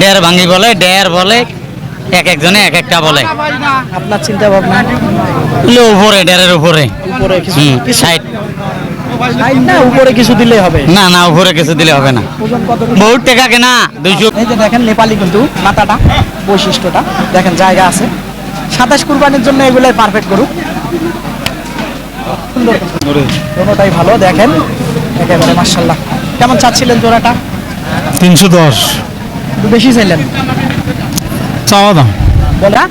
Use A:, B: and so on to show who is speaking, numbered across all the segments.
A: ডের ভাঙ্গি বলে, ডের বলে, এক একজনে এক একটা বলে।
B: আপনার চিন্তা ভাবনা
A: উপরে, ডেরের উপরে
B: উপরে কিছু
A: সাইড
B: সাইড না উপরে কিছু দিলেই হবে।
A: না না, উপরে কিছু দিলে হবে না।
B: ওজন কত?
A: বহুত টাকা কেনা 200।
B: এই যে দেখেন নেপালি কিন্তু মাথাটা বৈশিষ্ট্যটা দেখেন, জায়গা আছে। 27 কুরবানির জন্য এগুলাই পারফেক্ট গরু। সুন্দর কোনোটাই ভালো দেখেন একেবারে মাশাআল্লাহ। কেমন চাচ্ছিলেন জোড়াটা?
C: 310
B: একটু বেশি চাইলেন
C: চাওয়া দাম।
B: বলা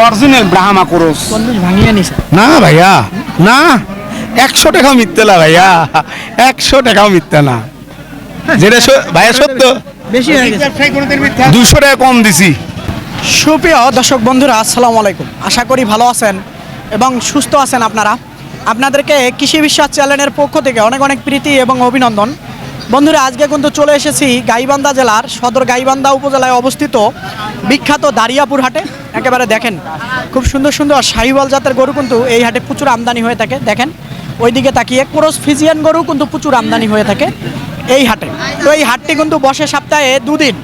C: অরিজিনাল ব্রাহ্মা ক্রস
B: 40 ভাঙিয়ে নিছে।
C: না ভাইয়া, না 100 টাকাও মিথ্যে না ভাইয়া, 100 টাকাও মিথ্যে না। যেটা ভাইয়া সত্য,
B: বেশি হয়ে গেছে।
C: 200 টাকা কম দিছি।
B: সুপ্রিয় দর্শক বন্ধুরা, আসসালামু আলাইকুম। আশা করি ভালো আছেন এবং সুস্থ আছেন আপনারা। আপনাদেরকে কৃষি বিশ্বাস চ্যানেলের পক্ষ থেকে অনেক অনেক প্রীতি এবং অভিনন্দন। বন্ধুরা, আজকে কিন্তু চলে এসেছি গাইবান্ধা জেলার সদর গাইবান্ধা উপজেলায় অবস্থিত বিখ্যাত দারিয়াপুর হাটে। একেবারে দেখেন খুব সুন্দর সুন্দর শাহিওয়াল জাতের গরু কিন্তু এই হাটে প্রচুর আমদানি হয়ে থাকে। দেখেন ওইদিকে তাকিয়ে ক্রস ফিজিয়ান গরু কিন্তু প্রচুর আমদানি হয়ে থাকে এই হাটে। তো এই হাটটি কিন্তু বসে সপ্তাহে 2 দিন,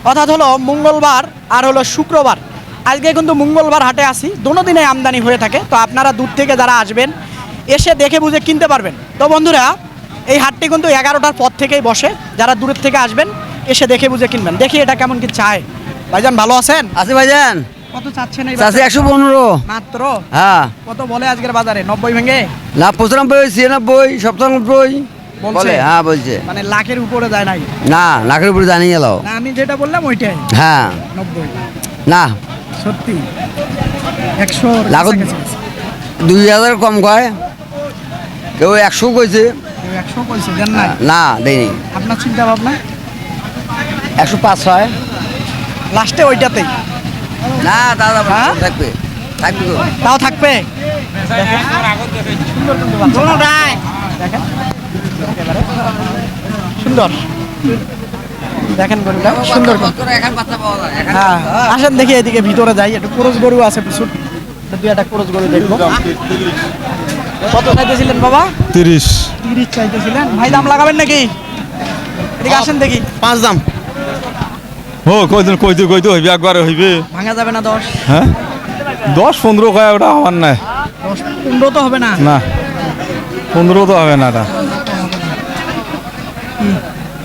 B: অর্থাৎ হলো মঙ্গলবার আর হলো শুক্রবার। আজকে কিন্তু মঙ্গলবার হাটে আসি, দোনো দিনে আমদানি হয়ে থাকে। তো আপনারা দূর থেকে যারা আসবেন এসে দেখে বুঝে কিনতে পারবেন। তো বন্ধুরা, এই হাটটি কিন্তু 11টার পর থেকেই বসে। যারা দূরের থেকে আসবেন এসে দেখে বুঝে কিনবেন। দেখি এটা কেমন কি চায়। ভাইজান ভালো আছেন?
D: আছে ভাইজান,
B: কত চাচ্ছেন এই
D: চাষে 115।
B: মাত্র?
D: হ্যাঁ,
B: কত বলে আজকের বাজারে? 90 ভেঙে
D: না 95, 96, 97
B: বলছে?
D: বলে। হ্যাঁ বলছে,
B: মানে লাখের উপরে যায় নাই?
D: না লাখের উপরে জানিয়ে গেল।
B: না আমি যেটা বললাম ওইটাই
D: হ্যাঁ
B: 90।
D: না,
B: সত্যি 100
D: লাখত 2000 কম কয়, কেউ 100 কইছে।
B: 100 কইছে দেন নাই?
D: না দেয়নি।
B: আপনার চিন্তা ভাবনা
D: 105 হয়
B: লাস্টে ওইটাতেই?
D: না দাদা,
B: হ্যাঁ?
D: থাকবে থাকবে তো।
B: তাও থাকবে। দেখেন সুন্দর কিন্তু বাচ্চা। দেখেন একেবারে সুন্দর। দেখেন গরুটা সুন্দর কিন্তু। হ্যাঁ আসেন দেখি এদিকে ভিতরে যাই। একটু ক্রস গরু আছে প্রচুর, 2-1টা ক্রস গরু দেখবো। কত চাইতেছিলেন বাবা?
C: 30
B: 30 চাইতেছিলেন। ভাই দাম লাগাবেন নাকি? এদিকে আসেন দেখি।
C: 5 দাম। ও কইদিন কইতে হইবে, একবারে হইবে।
B: ভাঙা যাবে না 10?
C: হ্যাঁ 10-15 কয়, ওটা আমার নাই।
B: 10-15 তো হবে না?
C: না 15 তো হবে না। এটা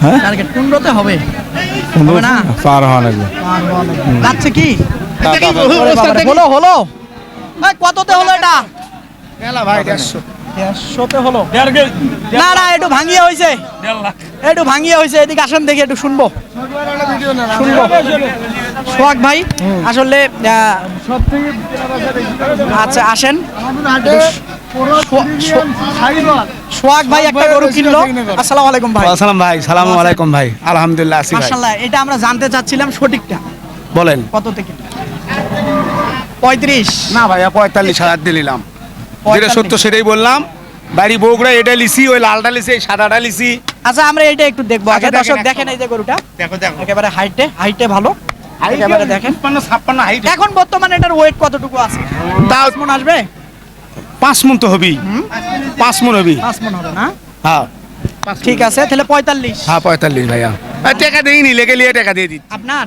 C: হ্যাঁ
B: টার্গেট 15তে হবে?
C: 15
B: হবে না?
C: পার হওয়া লাগবে।
B: যাচ্ছে কি? ওরে বাবারে, হলো হলো। এই কততে হলো এটা?
C: ভাই 150
B: 150তে হলো। না না একটু ভাঙিয়ে হইছে, একটু ভাঙিয়ে হইছে। এদিকে আসেন দেখি, একটু শুনবো শুনবো। সোহাগ ভাই আসলে আচ্ছা আসেন। সোহাগ ভাই একটা গরু কিনলো। আসসালামু আলাইকুম ভাই।
C: আসসালাম ভাই, সালামু আলাইকুম ভাই। আলহামদুলিল্লাহ আছি ভাই।
B: মাশাআল্লাহ, এটা আমরা জানতে চাচ্ছিলাম সঠিকটা
C: বলেন।
B: কত থেকে? 35?
C: না ভাইয়া 45,000 দিলাম। যেটা সত্য সেটাই বললাম। বাড়ি বগুড়া এটা লিসি, ওই লালটা লিসি, এই সাদাটা লিসি।
B: আচ্ছা আমরা এটা একটু দেখবো আগে।
C: আচ্ছা,
B: দর্শক
C: দেখেন,
B: দেখেন এই যে গরুটা
C: দেখো দেখো,
B: একেবারে হাইটে ভালো। একেবারে দেখেন
C: 56 হাইট।
B: এখন বর্তমানে এটার ওয়েট কতটুকু আছে?
C: তাও
B: 5 মণ আসবে?
C: 5 মণ তো হবেই, 5 মণ হবেই।
B: 5 মণ হবে না?
C: হ্যাঁ
B: ঠিক আছে তাহলে 45।
C: হ্যাঁ 45 ভাইয়া। টাকা দেইনি, লেগে লিয়ে টাকা দিয়ে দিচ্ছি।
B: আপনার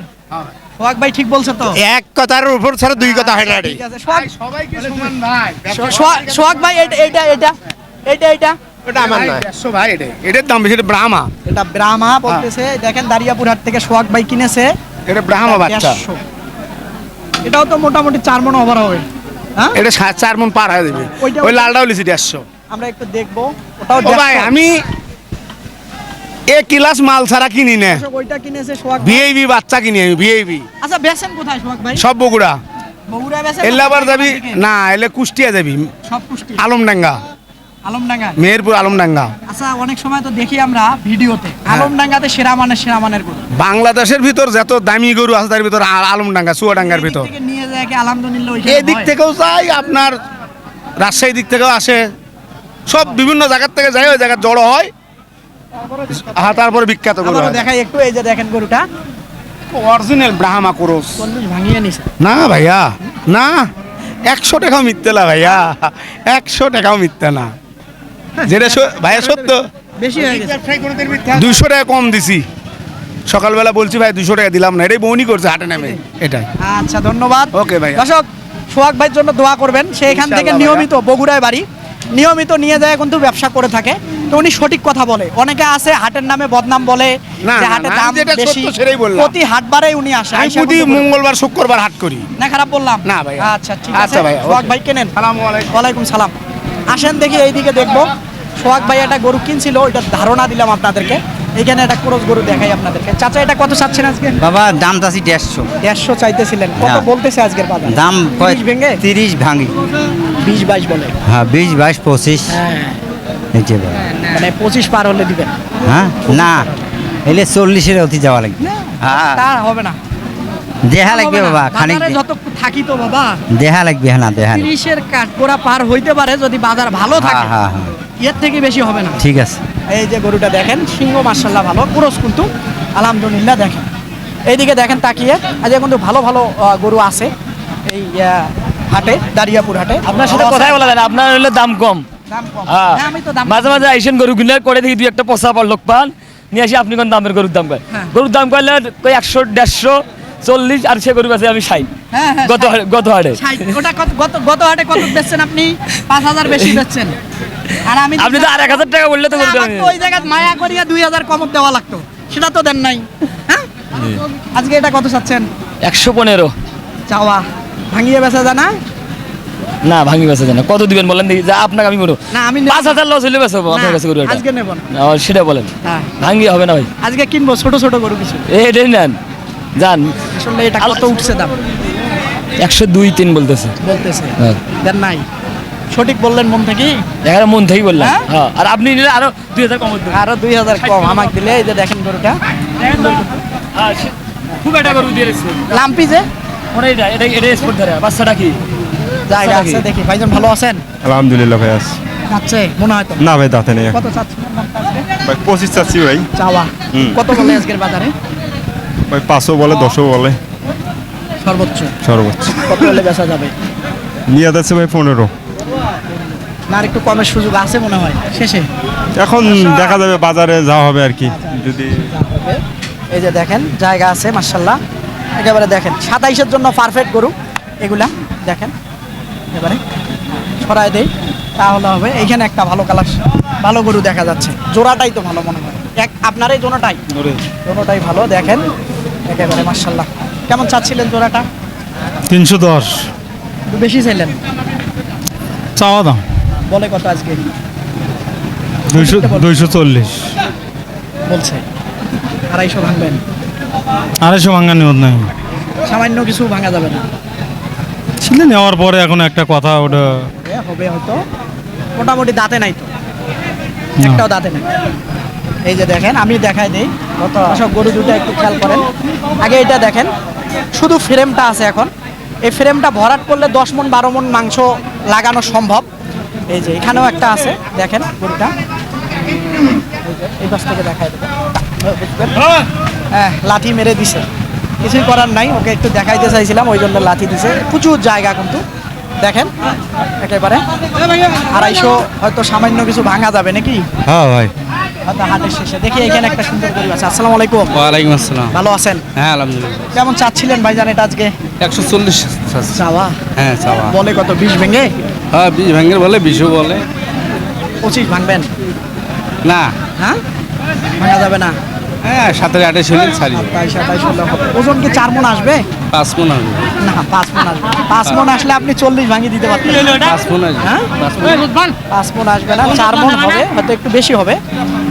B: সোহাগ ভাই ঠিক বলছে তো?
C: এক কথার উপর ছাড়া দুই কথা হয় না রে।
B: ঠিক আছে সোহাগ,
C: সবাই কি সমান ভাই?
B: সোহাগ ভাই এটা
C: ওটা আমার না, 150 ভাই। এটার দাম বেশি। এটা ব্রাহ্মা,
B: এটা ব্রাহ্মা বলতেছে। দেখেন দারিয়াপুর হাট থেকে সোহাগ ভাই কিনেছে।
C: এটা ব্রাহ্মা বাচ্চা।
B: 150। এটাও তো মোটামুটি 4 মণ ওভার হবে। হ্যাঁ
C: এটা 4 মণ পার হয়ে যাবে।
B: ওইটা-
C: ওই লালটাও লিসি 150।
B: আমরা একটু দেখবো ওটাও
C: ও ভাই
B: 150।
C: আমি এক ক্লাস মাল ছাড়া কিনি না।
B: দর্শক, ওইটা কিনেছে সোহাগ ভাই।
C: ভিআইপি বাচ্চা কিনি আমি, ভিআইপি।
B: আচ্ছা বেচেন কোথায় সোহাগ ভাই?
C: সব বগুড়া।
B: বগুড়া বেচেন?
C: এলে আবার যাবি না, এলে কুষ্টিয়া যাবি,
B: সব কুষ্টি
C: আলমডাঙ্গা,
B: আলমডাঙ্গা।
C: মেহেরপুর আলমডাঙ্গা।
B: আচ্ছা অনেক সময় তো দেখি আমরা ভিডিওতে আলমডাঙ্গাতে সেরা মানের গরু।
C: বাংলাদেশের ভিতর যত দামি গরু আছে তার ভিতর আলমডাঙ্গা, চুয়াডাঙ্গার ভিতর।
B: এদিক থেকে নিয়ে যায় কি আলহামদুলিল্লাহ ওইখানে
C: এই দিক
B: হয়?
C: থেকেও যাই, আপনার রাজশাহী দিক থেকেও আসে। সব বিভিন্ন জায়গার থেকে যাই, ওই জায়গায় জড়ো হয়। হ্যাঁ তারপরে বিখ্যাত গরু
B: আবারও
C: হয়।
B: দেখাই একটু। এই যে দেখেন গরুটা
C: অরিজিনাল ব্রাহ্মা ক্রস।
B: 40 ভাঙিয়ে নিছে।
C: না ভাইয়া, না 100 টাকাও মিথ্যে না ভাইয়া, 100 টাকাও মিথ্যে না। যেটা ভাইয়া সত্য,
B: বেশি হয়ে গেছে।
C: 200 টাকা কম দিছি। সকালবেলা বলছি ভাই 200 টাকা দিলাম না, এটাই বউনি করছে হাটে নামে, এটাই।
B: আচ্ছা ধন্যবাদ।
C: ওকে ভাই।
B: দর্শক সোহাগ ভাইয়ের জন্য দোয়া করবেন, সে এখান থেকে
C: ইনশাআল্লাহ
B: নিয়মিত বগুড়ায় বাড়ি, নিয়মিত নিয়ে যায় কিন্তু ব্যবসা করে থাকে। তো উনি সঠিক কথা বলে। অনেকে আছে হাটের নামে বদনাম বলে
C: না,
B: যে
C: না,
B: হাটের
C: না,
B: দাম
C: আমি যেটা
B: বেশি,
C: সত্য সেটাই বললাম।
B: প্রতি হাটবারে উনি আসে।
C: আমি
B: আইসা
C: প্রতি
B: কিন্তু বলে-
C: মঙ্গলবার শুক্রবার হাট করি।
B: না খারাপ বললাম?
C: না ভাই।
B: আচ্ছা ঠিক আছে
C: আচ্ছা ভাই,
B: সোহাগ
C: ওকে।
B: ভাই কেনেন।
C: সালামু আলাইকুম।
B: ওয়ালাইকুম সালাম। আসেন দেখি এইদিকে দেখবো। সোহাগ ভাই একটা গরু কিনছিল, ওইটার ধারণা দিলাম আপনাদেরকে। এখানে একটা ক্রস গরু দেখাই আপনাদেরকে। চাচা এটা কত চাচ্ছেন আজকে?
A: বাবা দাম চাচ্ছি 150।
B: 150 চাইতেছিলেন, কত
A: হ্যাঁ।
B: বলতেছে আজকের বাজার?
A: দাম
B: 30 ভেঙে
A: 30 ভাঙি।
B: 20-22 বলে।
A: হ্যাঁ 20 22 25
B: হ্যাঁ
A: এই যে বলে।
B: মানে 25 পার হলে দিবেন।
A: হ্যাঁ না এলে 40-এর অতি যাওয়া লাগবে। হ্যাঁ
B: তা হবে না,
A: দেহা লাগবে বাবা, খানিক
B: বাজারে যত থাকি তো বাবা
A: দেহা লাগবে। হ্যাঁ না দেহা লাগবে।
B: 30-এর কাঠগোড়া পার হইতে পারে যদি বাজার ভালো
A: হ্যাঁ
B: থাকে,
A: হ্যাঁ হ্যাঁ
B: এর থেকে বেশি হবে না।
A: ঠিক আছে।
B: এই যে গরুটা দেখেন, সিংহ মার্শাল্লাহ ভালো, ক্রস কিন্তু আলহামদুলিল্লাহ। দেখেন এইদিকে দেখেন তাকিয়ে, আজ কিন্তু ভালো ভালো গরু আছে এই হাটে, দারিয়াপুর হাটে।
E: আপনার সাথে কথাই বলা যায় না, আপনার হলে দাম কম।
B: দাম কম।
E: হ্যাঁ।
B: হ্যাঁ, আমি তো দাম
E: মাঝে মাঝে আইসেন গরু কিনে করে দেখি 2-1টা পচা পড় লোক পান, নিয়ে আসি আপনি কোন দামের গরুর দাম কয়।
B: হ্যাঁ।
E: গরুর দাম কইলে কই 100 150 40, আর সে গরু আছে আমি 60।
B: হ্যাঁ, হ্যাঁ,
E: গত
B: 60
E: গত হাটে
B: 60 ওটা গত হাটে কত বেচছেন আপনি? 5000 বেশি বেচছেন। আর আমি
E: আপনি তো আর 1000 টাকা বললে তো
B: না,
E: গরু
B: আমার তো ওই জায়গায় মায়া করিয়া 2000 কম দেওয়া লাগতো, সেটা তো দেন নাই। হ্যাঁ আজকে এটা কত চাচ্ছেন?
E: 115।
B: চাওয়া ভাঙিয়ে বেচা জানা?
E: না ভাঙি বেচা জানা, কত দিবেন বলেন দেখি, যা আপনাকে আমি বলবো
B: না আমি নেব
E: 5000 লস হইলে বেচবো
B: না,
E: আপনার কাছে গরু এটা।
B: আজকে নেব না।
E: সেটা বলেন,
B: হ্যাঁ
E: ভাঙি হবে না ভাই,
B: আজকে কিনবো ছোট ছোট গরু কিছু।
E: এটাই নেন যান।
B: আসলে এটা কত উঠছে দাম
E: 102-3 বলতেছে।
B: বলতেছে,
E: হ্যাঁ।
B: দেন নাই? সঠিক বললেন মন থেকে?
E: এখানে মন থেকেই বললাম।
B: হ্যাঁ?
E: হ্যাঁ, আর আপনি নিলে আরো 2000 কম দিবেন।
B: আরো 2000 কম আমাকে দিলে। এই যে দেখেন গরুটা
E: হ্যাঁ, খুব একটা গরু দিয়ে রেখেছে।
B: লাম্পি যে
E: এটা স্পোর্ট ধরে বাচ্চাটা কি
B: জায়গা
E: বাচ্চাটা কি?
B: আছে দেখি। ভাইজান ভালো আছেন?
F: আলহামদুলিল্লাহ ভাই আছি।
B: যাচ্ছে মনে হয় তো।
F: না ভাই দাঁতে নেই।
B: কত চাচ্ছেন দামটা আজকে?
F: ভাই 25 চাচ্ছি ভাই।
B: চাওয়া
F: হুম।
B: কত বলে আজকের বাজারে?
F: ভাই 500 বলে 10ও বলে
B: সর্বোচ্চ
F: সর্বোচ্চ।
B: কত হলে বেচা যাবে?
F: নিয়ে যাচ্ছে ভাই 15।
B: না আর একটু কমের সুযোগ আছে মনে হয় শেষে?
F: এখন দেখা যাবে বাজারে যা হবে আর কি। যদি
B: এই যে দেখেন জায়গা আছে মার্শাল্লাহ, একেবারে দেখেন 27-এর জন্য পারফেক্ট গরু এগুলা। দেখেন এবারে ছড়ায় দেই তাহলে হবে। এইখানে একটা ভালো কালার ভালো গরু দেখা যাচ্ছে, জোড়াটাই তো ভালো মনে হয়। আপনার এই জোড়াটাই ভালো। দেখেন একেবারে মার্শাল্লাহ। কেমন চাচ্ছিলেন জোড়াটা?
F: 310
B: একটু বেশি চাইলেন।
F: চাওয়া দাম
B: বলে কত আজকে?
F: 240।
B: বলছে 250 ভাঙবেন?
F: 250 ভাঙা নিয়ত নাই।
B: সামান্য কিছু ভাঙা যাবে না?
F: ছিল নেওয়ার পরে এখন একটা কথা ওটা
B: হবে হয়তো। মোটামুটি দাঁতে নাই তো, একটাও দাঁতে নাই। এই যে দেখেন আমি দেখাই দিই সব গরু দুটো একটু খেয়াল করেন। আগে এটা দেখেন, শুধু ফ্রেমটা আছে এখন। এই ফ্রেমটা ভরাট করলে 10 মণ 12 মণ মাংস লাগানো সম্ভব। এই যে এখানেও একটা আছে দেখেন গরুটা, এই পাশ থেকে দেখাই দেবো। বুঝবেন? হ্যাঁ লাঠি মেরে দিছে, কিছুই করার নাই। ওকে একটু দেখাইতে চাইছিলাম ওই জন্য লাঠি দিছে। প্রচুর জায়গা কিন্তু দেখেন একেবারে 250 হয়তো সামান্য কিছু ভাঙা যাবে নাকি
F: হ্যাঁ ভাই।
B: হয়তো হাটের শেষে। দেখি এখানে একটা সুন্দর গরু আছে। আসসালামু আলাইকুম।
A: ওয়ালাইকুম আসসালাম।
B: ভালো আছেন?
A: হ্যাঁ আলহামদুলিল্লাহ।
B: কেমন চাচ্ছিলেন ভাইজান এটা আজকে?
A: 140
B: চাওয়া
A: হ্যাঁ চাওয়া।
B: বলে কত? 20 ভেঙে?
A: হ্যাঁ 20 ভাঙের বলে 20ও বলে।
B: 25 ভাঙবেন?
A: না
B: হ্যাঁ ভাঙা যাবে না?
A: হ্যাঁ 27-28 হলে ছাড়ি
B: 27-28 হলে হবে। ওজন কি 4 মণ আসবে?
A: 5 মণ হবে।
B: না 5 মণ আসবে। 5 মণ আসলে আপনি 40 ভাঙিয়ে দিতে পারতেন।
A: 5 মণ আসবে।
B: হ্যাঁ 5 মণ আসবে না, 4 মণ হবে, হয়তো একটু বেশি হবে।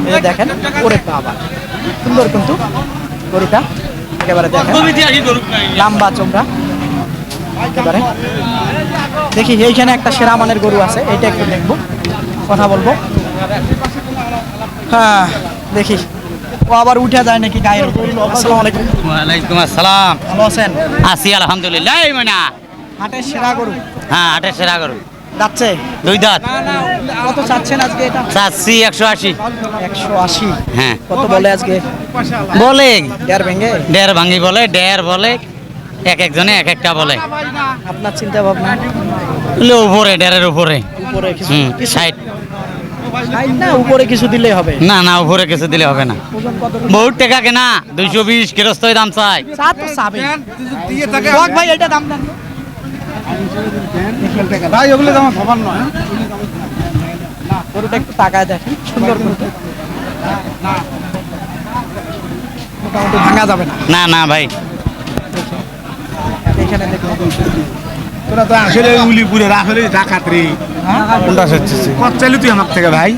B: এই যে দেখেন ওরে বাবা সুন্দর কিন্তু গরুটা একেবারে দেখেন লম্বা চোমড়া একেবারে। দেখি এইখানে একটা সেরা মানের গরু আছে, এইটা একটু দেখবো, কথা বলবো। হ্যাঁ দেখি ও আবার উঠে যায় নাকি গায়ের উপর। আসসালামু আলাইকুম।
A: ওয়ালাইকুম আসসালাম।
B: ভালো আছেন?
A: আছি আলহামদুলিল্লাহ। এই ময়না
B: হাটের সেরা গরু
A: হ্যাঁ হাটের সেরা গরু,
B: যাচ্ছে।
A: 2 দাঁত।
B: কত চাচ্ছেন আজকে এটা?
A: চাচ্ছি 180।
B: 180
A: হ্যাঁ
B: কত বলে আজকে?
A: বলে
B: দেড় ভেঙে?
A: 1.5 ভাঙি বলে, 1.5 বলে, এক একজনে এক একটা বলে।
B: আপনার চিন্তা ভাবনা?
A: উপরে 1.5-এর উপরে।
B: উপরে কিছু
A: 60
B: ষাট না উপরে কিছু দিলেই হবে।
A: না না উপরে কিছু দিলে হবে না,
B: ওজন কত?
A: বহুত টাকা কেনা, 220 গৃহস্থই দাম চাই।
B: চা তো চাবে। ভাই এটা দাম দেন।
C: ভাই ওগুলো তো আমার খবর নয়।
B: গরুটা একটু তাকায় দেখেন, সুন্দর গরুটা। মোটামুটি ভাঙা যাবে না।
A: না না ভাই,
B: এখানে দেখুন
C: তোরা তো আসলে উলিপুরে আসলে ডাকাত রে। কোনটা চাচ্ছিস? কত চাইলি তুই আমার থেকে ভাই?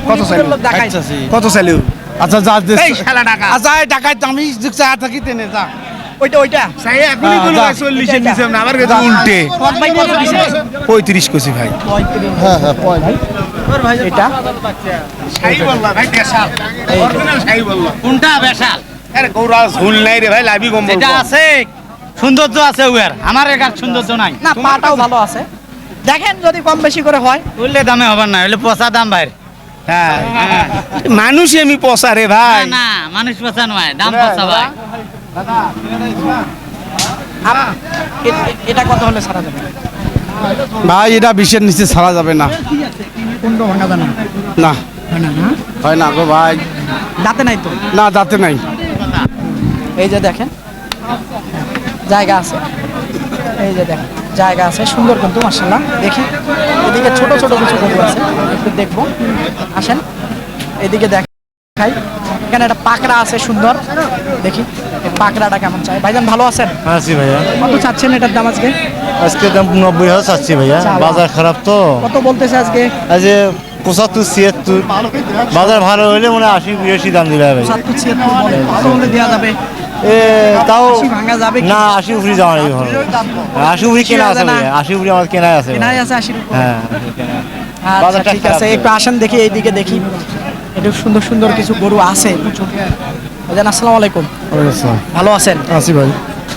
C: কত চাইলি?
B: দেখাই
C: কত চাইলি?
F: আচ্ছা যা
C: এই শালা ডাকাত।
F: আচ্ছা ডাকাত আমি চা থাকি তেনে যা
B: ওইটা
C: চাই এখনই বলি ভাই 40 এর নিচে না, আবার কিন্তু উল্টে।
B: ভাই কত দিছে?
C: 35 কইছি ভাই।
F: হ্যাঁ হ্যাঁ
B: এটা
C: শাই বললা ভাই দেশাল। অরিজিনাল শাই বললা।
A: কোনটা বেশাল?
C: আরে গৌরা ঝুল নাই রে ভাই, লাভি কম
A: যেটা আছে সৌন্দর্য আছে উয়ার, আমার একার সৌন্দর্য নাই।
B: না পাটাও ভালো আছে, দেখেন যদি কম বেশি করে হয়।
A: বললে দামে হবার না, হলে পচা দাম ভাই।
C: হ্যাঁ মানুষ আমি পচা রে ভাই।
A: না না, মানুষ পচা নয়, দাম পচা ভাই।
B: এটা কত হলে ছাড়া যাবে?
F: ভাই এটা 20-এর নিচে ছাড়া যাবে না।
B: কোনটা ভাঙা জানা
F: না
B: হয় না না?
F: হয় না গো ভাই,
B: দাঁতে নাই তো?
F: না দাঁতে নাই।
B: এই যে দেখেন জায়গা আছে, এই যে দেখেন জায়গা আছে, সুন্দর কিন্তু মাশাআল্লাহ। দেখি এদিকে ছোট ছোট কিছু গরু আছে, একটু দেখবো, আসেন এদিকে দেখাই। এখানে একটা পাকড়া আছে সুন্দর, দেখি এই পাকড়াটা কেমন চাই। ভাইজান ভালো আছেন?
F: আছি ভাইয়া,
B: কত চাচ্ছেন এটার দাম আজকে?
F: আজকে দাম 90 চাচ্ছি ভাইয়া, বাজার খারাপ তো।
B: কত বলতেছে আজকে?
F: আজ 75-76, বাজার ভালো হইলে মনে 80-82 দাম দিলে হবে।
B: 70-76 বলে, কত হলে দেওয়া যাবে?
F: তাও
B: 80 ভাঙা যাবে কি?
F: না, 80 উপরে যাওয়া ভালো, 80 উপরে কেনা আছে ভাইয়া, 80 উপরে আমার কেনা আছে।
B: কেনাই আছে 80 উপরে?
F: হ্যাঁ
B: আচ্ছা
F: বাজারটা
B: ঠিক
F: খারাপ
B: আছে,
F: তো।
B: একটু আসেন দেখি এইদিকে দেখি, একটু সুন্দর সুন্দর কিছু গরু আছে প্রচুর। ভাইজান আসসালামু আলাইকুম, ভালো আছেন?
F: আছি ভাই।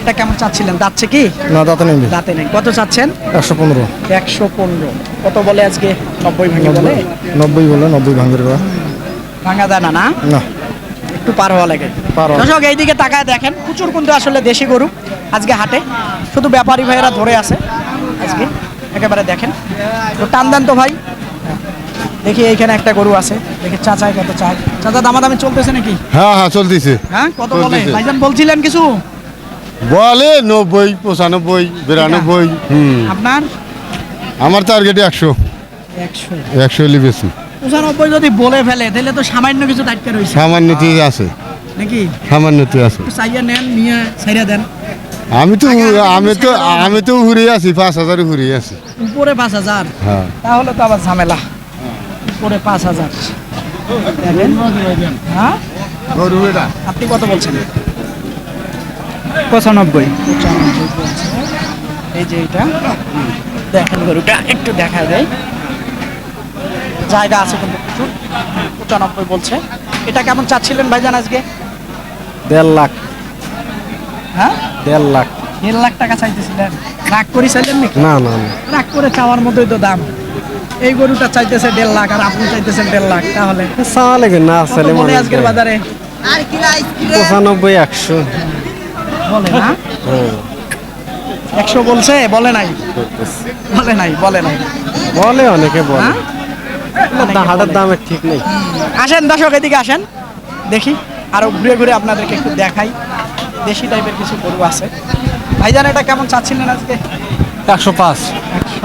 B: এটা কেমন চাচ্ছিলেন? দাচ্ছে কি?
F: না দাঁতে নেই,
B: দাঁতে নেই। কত চাচ্ছেন?
F: 115।
B: 115। কত বলে আজকে? 90 ভাঙে বলে?
F: 90 বলে, 90 ভাঙের করা
B: ভাঙা দেয় না? না
F: না।
B: একটু পার হওয়া লাগে।
F: পার হওয়া।
B: দর্শক এইদিকে তাকায় দেখেন, প্রচুর কিন্তু আসলে দেশি গরু আজকে হাটে, শুধু ব্যাপারী ভাইয়েরা ধরে আছে আজকে একেবারে। দেখেন তো টান দেন তো ভাই, দেখি এইখানে একটা গরু আছে, দেখি চাচাই কত চাই। চাচা দামাদামি চলতেছে নাকি?
G: হ্যাঁ হ্যাঁ চলতেছে,
B: হ্যাঁ কত বলে?
G: চলতেছে।
B: ভাইজান বলছিলেন কিছু?
G: বলে 90, 95, 92।
B: আপনার
G: আমার টার্গেট 100,
B: 100
G: 100 হলে বেশি।
B: 95 যদি বলে ফেলে তাহলে তো সামান্য কিছু দায়িত্ব রয়েছে
G: সামান্যতে আছে,
B: নাকি?
G: সামান্যতে আছে।
B: একটু চাইয়া নেন, নিয়ে ছাইরা দেন।
G: আমি তো ঘুরে আছি, 5000 ঘুরে আছি।
B: উপরে 5000?
G: হ্যাঁ
B: তাহলে তো আবার ঝামেলা। উপরে 5000 দেখেন। হ্যাঁ
G: গরু এটা
B: আপনি কত বলছেন? 95 এই যে এটা দেখেন, গরুটা একটু দেখা যায়, জায়গা আছে কিন্তু প্রচুর। 95 বলছে। এটা কেমন চাচ্ছিলেন ভাইজান আজকে?
F: 1.5 লাখ।
B: হ্যাঁ
F: 1.5 লাখ।
B: 1.5 লাখ টাকা চাইতেছিলেন? রাগ করে চাইলেন নাকি?
F: না না না,
B: রাগ করে চাওয়ার মতোই তো দাম। এই গরুটা চাইতেছে 1.5 লাখ আর আপনি চাইতেছেন 1.5 লাখ, তাহলে
F: চাওয়া লাগে না
B: কত
F: আসলে
B: বলে আজকের বাজারে?
F: 95-100
B: বলে না? 100 বলছে? বলে নাই? বলে নাই, বলে নাই।
F: বলে, অনেকে বলে।
B: হ্যাঁ?
F: হাটের দামের ঠিক নেই।
B: আসেন দর্শক এদিকে আসেন, দেখি আরো ঘুরে ঘুরে আপনাদেরকে একটু দেখাই। দেশি টাইপের কিছু গরু আছে। ভাইজান এটা কেমন চাচ্ছিলেন আজকে?
F: 105।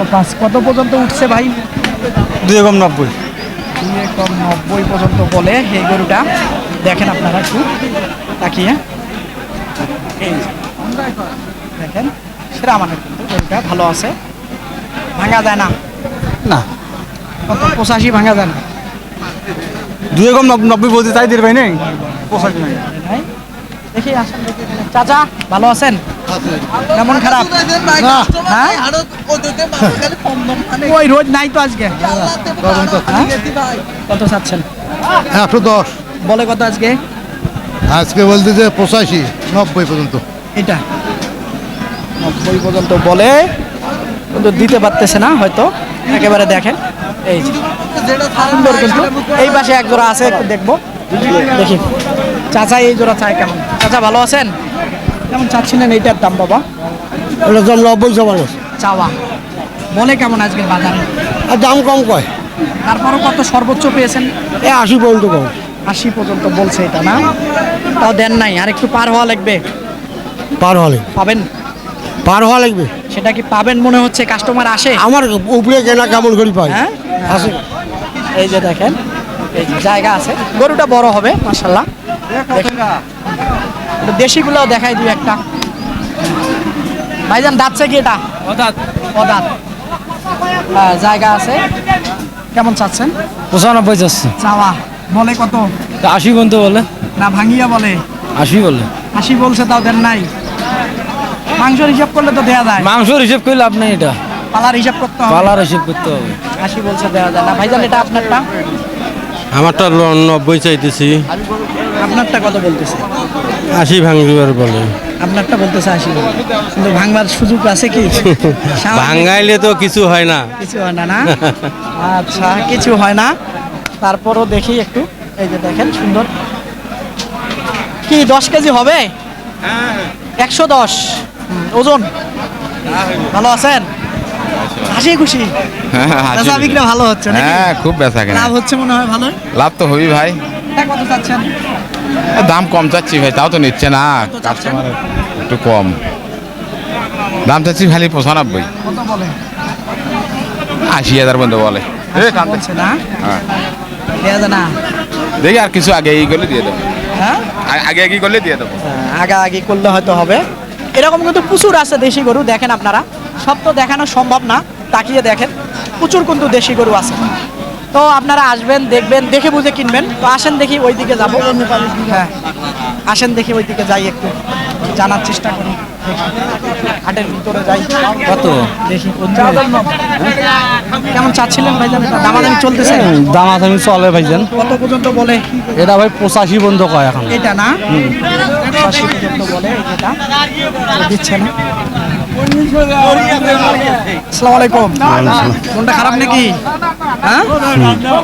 B: 105 কত পর্যন্ত উঠছে ভাই?
F: 2.90।
B: 2.90 পর্যন্ত বলে এই গরুটা। দেখেন আপনারা একটু তাকিয়ে, এই যে, দেখেন সেরা মানের কিন্তু গরুটা ভালো আছে, ভাঙা যায় না।
F: না,
B: কত? 85 ভাঙা যায় না?
F: 2.90 বলতে তাই দির ভাই নেই।
B: নাই? দেখি আসেন দেখি এখানে। চাচা ভালো আছেন? কেমন খারাপ? হ্যাঁ? ওই রোদ নাই তো আজকে। হ্যাঁ? কত চাচ্ছেন?
G: 110।
B: বলে কত আজকে?
G: আজকে বলতে যে 85, 90 পর্যন্ত।
B: এটা 90 পর্যন্ত বলে, কিন্তু দিতে পারতেছে না হয়তো। একেবারে দেখেন এই যে সুন্দর কিন্তু। এই পাশে এক জোড়া আছে, একটু দেখবো, দেখি চাচা এই জোড়া চাই কেমন। চাচা ভালো আছেন? কেমন চাচ্ছিলেন এইটার দাম বাবা?
G: ওটা দাম 90 চাওয়া,
B: চাওয়া বলে কেমন আজকের বাজারে?
G: আর দাম কম কয়।
B: তারপরও কত সর্বোচ্চ পেয়েছেন?
G: 80 পর্যন্ত কম।
B: 80 পর্যন্ত বলছে এটা না, তাও দেন নাই, আর একটু পার হওয়া লাগবে।
G: পার হলে
B: পাবেন?
G: পার হওয়া লাগবে।
B: সেটা কি পাবেন মনে হচ্ছে? কাস্টমার আসে?
G: আমার উপরে কেনা কেমন করে পাই?
B: হ্যাঁ
G: আসে।
B: এই যে দেখেন, এই যে জায়গা আছে, গরুটা বড় হবে মাশাআল্লাহ। দেখেন দেশিগুলোও দেখাই দিই একটা। ভাইজান দাঁতছে কি এটা? অদাঁত। জায়গা আছে। কেমন চাচ্ছেন?
E: 95 যাচ্ছে,
B: চাওয়া বলে কত?
E: 80 পর্যন্ত বলে,
B: না ভাঙিয়া বলে?
E: 80 বলে।
B: 80 বলছে, তাও দেন নাই। মাংসর হিসাব করলে তো দেয়া যায়,
E: মাংসর হিসেব করলে লাভ নেই, এটা
B: পালার হিসাব করতে হবে।
E: পালার হিসেব করতে হবে।
B: 80 বলছে, দেওয়া যায় না। ভাইজান এটা আপনারটা?
F: আমারটা 90 চাইতেছি,
B: আপনারটা কত বলতেছে?
F: 80 ভাঙবার বলে।
B: আপনারটা বলতেছে 80, কিন্তু ভাঙবার সুযোগ আছে কি? স্বাভাবিক
F: ভাঙাইলে তো কিছু হয় না।
B: কিছু হয় না, না? আচ্ছা, কিছু হয় না, তারপরও দেখি একটু। এই যে দেখেন সুন্দর, কি 10 কেজি হবে? 110 ওজন। ভালো আছেন? হাসি খুশি? বেচা বিক্রি ভালো হচ্ছে নাকি?
H: হ্যাঁ, খুব বেচা কেনা
B: লাভ হচ্ছে মনে হয় ভালোই।
H: লাভ তো হবি ভাই।
B: এটা কত চাচ্ছেন?
H: দাম কম চাচ্ছি ভাই, তাও তো নিচ্ছে না
B: কত চাচ্ছেন?
H: কাস্টমার, একটু কম দাম চাচ্ছি খালি 95।
B: কত বলে?
H: 80,000 পর্যন্ত বলে।
B: বলছে না,
H: হ্যাঁ।
B: দেয়া যায় না।
H: দেখি আর কিছু আগে এই করলে দিয়ে দেবো,
B: হ্যাঁ,
H: আগে কি করলে দিয়ে দেবো।
B: আগাআগি করলে হয়তো হবে। এরকম কিন্তু প্রচুর আছে দেশি গরু, দেখেন আপনারা, সব তো দেখানো সম্ভব না, তাকিয়ে দেখেন, প্রচুর কিন্তু দেশি গরু আছে। তো আপনারা আসবেন, দেখবেন, দেখে বুঝে কিনবেন। তো আসেন দেখি ওই দিকে যাবো। হ্যাঁ, আসেন দেখি ওই দিকে যাই, একটু জানার চেষ্টা করি। দেখি, হাটের ভিতরে যাই। কত দেখি কেমন চাচ্ছিলেন ভাইজান? এটা দামাদামি চলতেছে?
E: দামাদামি চলে ভাইজান।
B: কত পর্যন্ত বলে?
E: এটা ভাই 85 পর্যন্ত কয় এখন।
B: এটা না, 85 পর্যন্ত বলে। এটা দিচ্ছে না। আসসালামু আলাইকুম। কোনটা খারাপ নাকি? হ্যাঁ,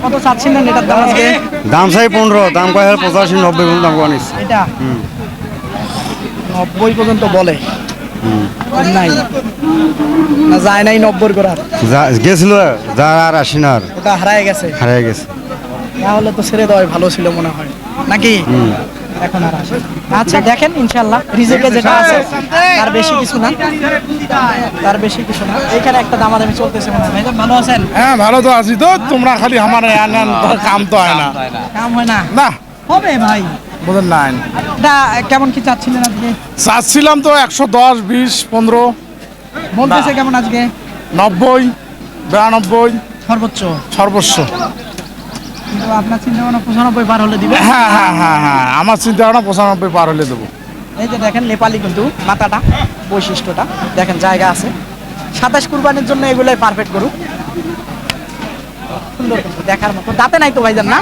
B: কত চাচ্ছিলেন এটার দাম আজকে?
F: দাম চাই 15, দাম কয় 85, 90 পর্যন্ত দাম কয় নিচ্ছে।
B: এটা 90 পর্যন্ত বলে। নাই না, যায় নাই 90 করার।
F: গেছিল যা আর 80 না, আর
B: ওটা হারায় গেছে।
F: হারিয়ে গেছে।
B: তাহলে তো ছেড়ে দেওয়াই ভালো ছিল মনে হয় নাকি? এখন আর আসে না। আচ্ছা দেখেন, ইনশাল্লাহ রিজেকে যেটা আছে তার বেশি কিছু না, তার বেশি কিছু না। এখানে একটা দামাদামি চলতেছে মনে হয়। ভাইজান ভালো আছেন?
C: হ্যাঁ, ভালো তো আছি। তো তোমরা খালি আমার কাম তো হয় না।
B: কাম হয় না?
C: না,
B: হবে ভাই।
C: বোঝেন নাই।
B: এটা কেমন কি চাচ্ছিলেন আজকে?
C: চাচ্ছিলাম তো 110, 20, 15,
B: বলতেছে কেমন আজকে?
C: 90, 92
B: সর্বোচ্চ।
C: সর্বোচ্চ।
B: কিন্তু আপনার চিন্তা ভাবনা 95 পার হলে দিবে।
C: হ্যাঁ হ্যাঁ হ্যাঁ হ্যাঁ, আমার চিন্তা ভাবনা 95 পার হলে দেবো।
B: এই যে দেখেন নেপালি কিন্তু মাথাটা, বৈশিষ্ট্যটা দেখেন, জায়গা আছে। 27 কুরবানির জন্য এগুলাই পারফেক্ট গরু। সুন্দর কিন্তু দেখার মতো। দাঁতে নাই তো ভাইজান? না,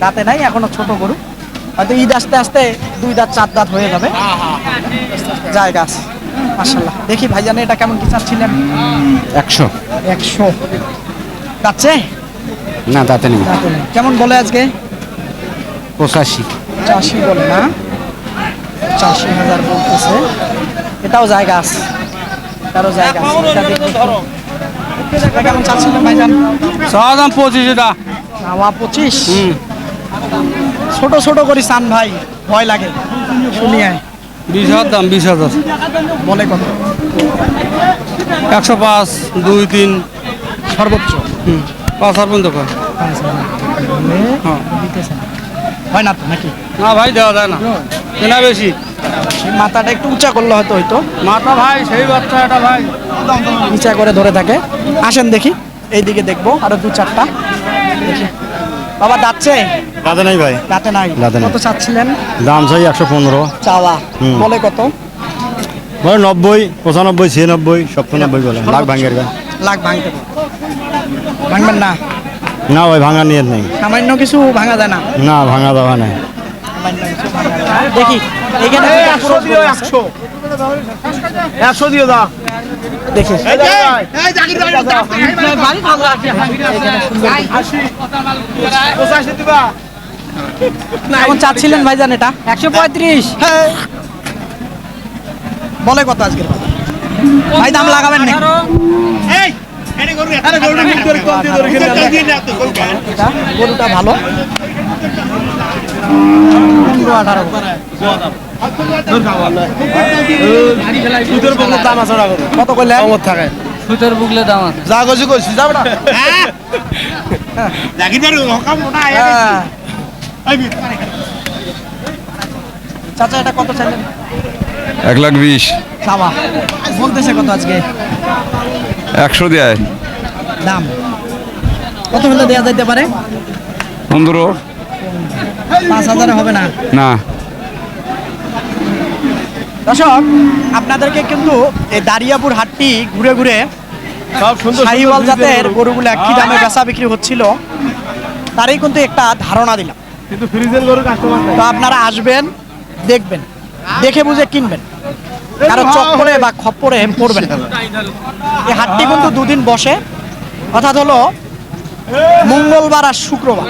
B: দাঁতে নাই এখনো, ছোট গরু। হয়তো ঈদ আসতে আসতে 2 দাঁত 4 দাঁত হয়ে যাবে। জায়গা আছে মাশাআল্লাহ। দেখি ভাইজান এটা কেমন কি চাচ্ছিলেন?
F: 100
B: 100 যাচ্ছে?
F: না, তাতে নেই।
B: দাঁতে নেই। কেমন বলে আজকে?
F: 85।
B: 85 বলে না, 85,000 বলতেছে। এটাও জায়গা আছে, এটারও জায়গা আছে। এটা দেখি একটু। এটা কেমন চাচ্ছিলেন ভাইজান?
E: দাম 25, এটা
B: চাওয়া 25। ছোট ছোট করি চান ভাই, ভয় লাগে শুনিয়ে।
E: 20,000 দাম, 20,000।
B: বলে কত?
E: 105, 2, 3,
B: সর্বোচ্চ
E: 5,000 পর্যন্ত কয়।
B: দিতেছে না, হয় না তো নাকি?
E: না ভাই, দেওয়া যায় না, কেনা বেশি।
B: সেই মাথাটা একটু উঁচা করলে হয়তো হয়তো।
E: মাথা ভাই সেই বাচ্চা, এটা ভাই
B: নিচা করে ধরে থাকে। আসেন দেখি এইদিকে দেখবো, আরো 2-4টা দেখি। বাবা দাঁতছে?
F: দাঁতে নাই ভাই।
B: দাঁতে নাই।
F: দাঁতে নাই।
B: কত চাচ্ছিলেন?
F: দাম চাই 115।
B: চাওয়া বলে কত?
F: বলে 90, 95, 96, 97 বলে। লাখ ভাঙের গান।
B: লাখ ভাঙতে পারবে? ভাঙবেন না?
F: না ভাই, ভাঙা নিয়ে নেই।
B: সামান্য কিছু ভাঙা যায় না?
F: না, ভাঙা দেওয়া নাই।
B: সামান্য কিছু ভাঙা যায় না। দেখি এখানে
C: 100 দিও, 100 100 দিও দাও।
B: দেখি এখন চাচ্ছিলেন ভাইজান এটা?
E: 135।
B: বলে কত আজকে? ভাই দাম লাগাবেন না? এটা গরুটা ভালো 15-18 কত করলেন?
A: সুতোর বুকলে দাম আছে।
B: যা গজি কইছি যাবে না হ্যাঁ। চাচা এটা কত চাইলেন?
H: 1,20,000
B: চাওয়া বলতেছে কত আজকে
H: 100 দেয়
B: দাম কত হলে দেওয়া যাইতে পারে?
H: 15
B: 5,000 হবে না।
H: না
B: দর্শক আপনাদেরকে কিন্তু এই দারিয়াপুর হাটটি ঘুরে ঘুরে শাহিওয়াল জাতের গরুগুলো কি দামে বেচা বিক্রি হচ্ছিল তারই কিন্তু একটা ধারণা দিলাম।
C: কিন্তু ফ্রিজের গরু কাস্টমার
B: তো আপনারা আসবেন, দেখবেন, দেখে বুঝে কিনবেন, কারো চক্করে বা খপ্পরে পড়বেন না। এই হাটটি কিন্তু দুদিন বসে, অর্থাৎ হলো মঙ্গলবার আর শুক্রবার।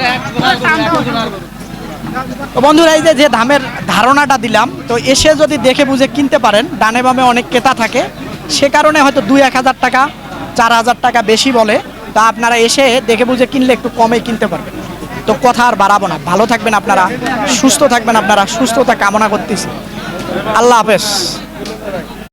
B: তো বন্ধুরা এই যে দামের ধারণাটা দিলাম, তো এসে যদি দেখে বুঝে কিনতে পারেন, ডানে বামে অনেক ক্রেতা থাকে, সে কারণে হয়তো 2-1,000 টাকা 4,000 টাকা বেশি বলে। তা আপনারা এসে দেখে বুঝে কিনলে একটু কমে কিনতে পারবেন। তো কথা আর বাড়াবো না, ভালো থাকবেন আপনারা, সুস্থ থাকবেন আপনারা, সুস্থতা কামনা করতেছি। আল্লাহ হাফেজ।